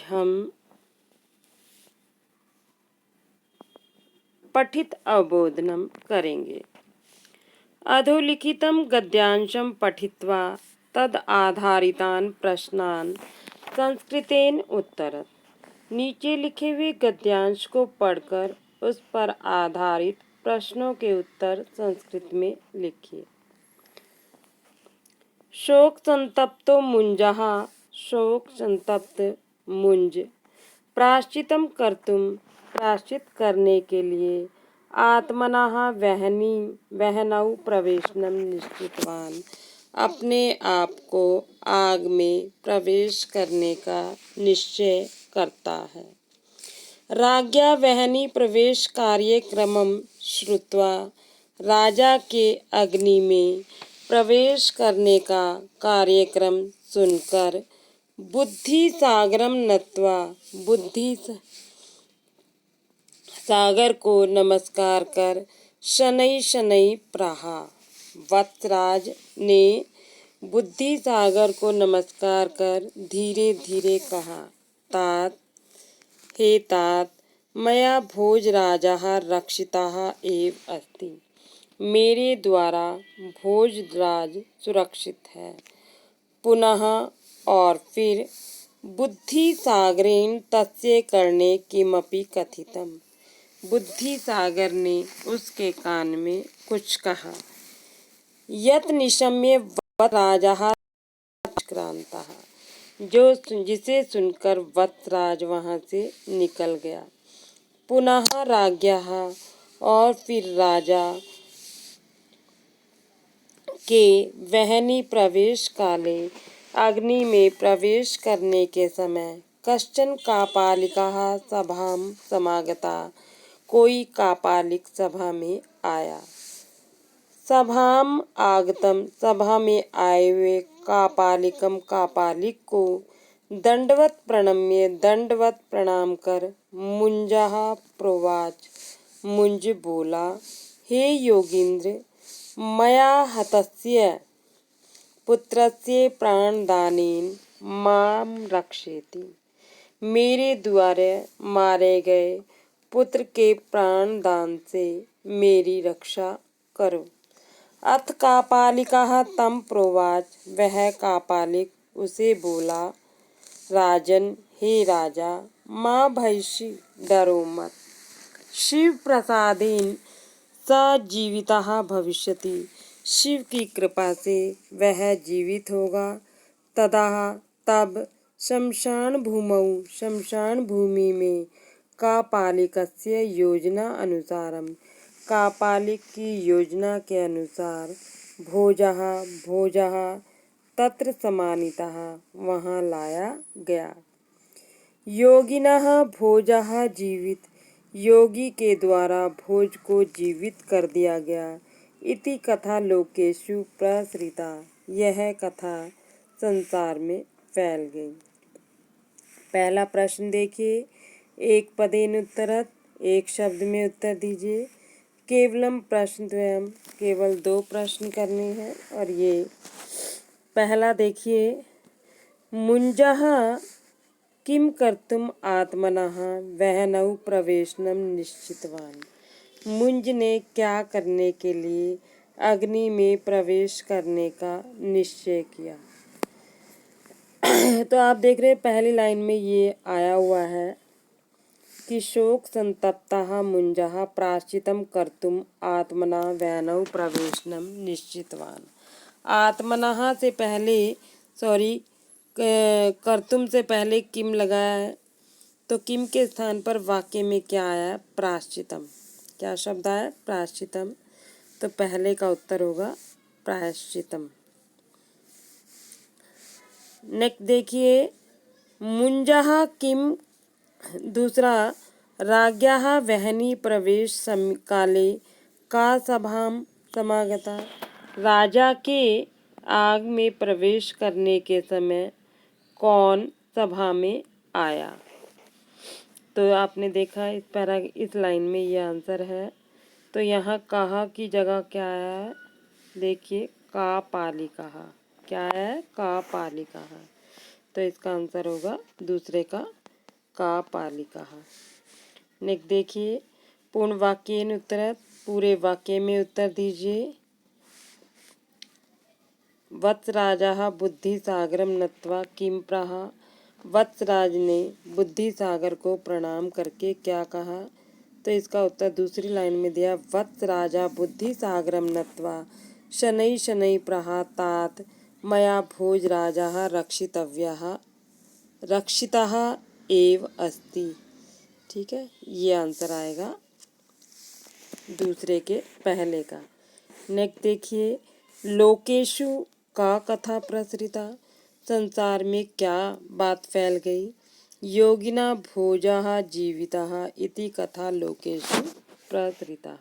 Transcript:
हम पठित अवबोधनम करेंगे। अधोलिखितं गद्यांशं पठित्वा तद आधारितान प्रश्नान संस्कृतेन उत्तरत। नीचे लिखे हुए गद्यांश को पढ़कर उस पर आधारित प्रश्नों के उत्तर संस्कृत में लिखिए। शोक संतप्तो मुंजः, शोक संतप्त मुंज। प्रायश्चित्तं कर्तुम, प्रायश्चित करने के लिए। आत्मनः वह्नौ प्रवेशनम निश्चितवान, अपने आप को आग में प्रवेश करने का निश्चय करता है। राज्ञा वह्नि प्रवेश कार्यक्रमं श्रुत्वा, राजा के अग्नि में प्रवेश करने का कार्यक्रम सुनकर। बुद्धि सागरम नत्वा, बुद्धि सागर को नमस्कार कर। शनै शनै प्राहा, वत्सराज ने बुद्धि सागर को नमस्कार कर धीरे धीरे कहा। तात, हे तात, मया भोजराजः रक्षितः एव अस्ति, मेरे द्वारा भोजराज सुरक्षित है। पुनः और फिर, बुद्धि सागरेण तस्य कर्णे किमपि कथितम्, बुद्धि सागर ने उसके कान में कुछ कहा। यत् निशम्य वत्सराजः क्रांतः, जिसे सुनकर वत्सराज वहाँ से निकल गया। पुनः राज्ञः, और फिर राजा के वह्नि प्रवेश काले, अग्नि में प्रवेश करने के समय। कश्चन कापालिकः सभां समागतः, कोई कापालिक सभा में आया। सभाम आगतम, सभा में आए हुए कापालिकम, कापालिक को दंडवत प्रणम्य, दंडवत प्रणाम कर। मुंजः प्रोवाच, मुंज बोला। हे योगींद्र, मया हतस्य पुत्रस्य प्राणदानेन माम रक्षेति, मेरे द्वारा मारे गए पुत्र के प्राणदान से मेरी रक्षा करो। अथ कापालिकः तं प्रोवाच, वह कापालिक उसे बोला। राजन, हे राजा, मा भयसि, डरो मत। शिव प्रसादेन स जीवितः भविष्यति, शिव की कृपा से वह जीवित होगा। तदा, तब, श्मशान भूमौ, श्मशान भूमि में। कापालिकस्य योजना अनुसारम, कापालिक की योजना के अनुसार। भोजः, भोजः तत्र समानीतः, वहाँ लाया गया। योगिनः भोजः जीवित, योगी के द्वारा भोज को जीवित कर दिया गया। इति कथा लोकेषु प्रसृता, यह कथा संसार में फैल गई। पहला प्रश्न देखिए। एक पदेन उत्तरत, एक शब्द में उत्तर दीजिए। केवलम प्रश्नद्वयम्, केवल 2 प्रश्न करने हैं। और ये पहला देखिए। मुंजः किम कर्तुम आत्मनः वह्नौ प्रवेशनम निश्चितवान, मुंज ने क्या करने के लिए अग्नि में प्रवेश करने का निश्चय किया। तो आप देख रहे हैं पहली लाइन में ये आया हुआ है कि शोक संतप्तः मुंजः प्रायश्चित्तं कर्तुम आत्मनः वह्नौ प्रवेशनम निश्चितवान। आत्मनः से पहले कर्तुम से पहले किम लगाया है, तो किम के स्थान पर वाक्य में क्या आया है? प्रायश्चितम। क्या शब्द आया? प्रायश्चितम। तो पहले का उत्तर होगा प्रायश्चितम। नेक्स्ट देखिए। मुंजः किम, दूसरा, राज्ञः वह्नि प्रवेश काले का सभां समागता, राजा के आग में प्रवेश करने के समय कौन सभा में आया। तो आपने देखा इस लाइन में ये आंसर है। तो यहाँ कहा की जगह क्या है? देखिए, कापालिकः, क्या है? कापालिकः। तो इसका आंसर होगा दूसरे का कापालिकः। नेक्स्ट देखिए, पूर्ण वाक्येन उत्तरत्, पूरे वाक्य में उत्तर दीजिए। वत्सराजः बुद्धिसागरं नत्वा किं प्राह। वत्सराज ने बुद्धिसागर को प्रणाम करके क्या कहा। तो इसका उत्तर दूसरी लाइन में दिया, वत्सराजा बुद्धिसागरं नत्वा शनैः शनैः प्राह तात मया भोजराजः रक्षितः एव अस्ति। ठीक है, ये आंसर आएगा दूसरे के पहले का। नेक्स्ट देखिए, लोकेशु का कथा प्रसरिता। संसार में क्या बात फैल गई। योगिना भोजः जीवितः इति कथा लोकेशु प्रसरिता।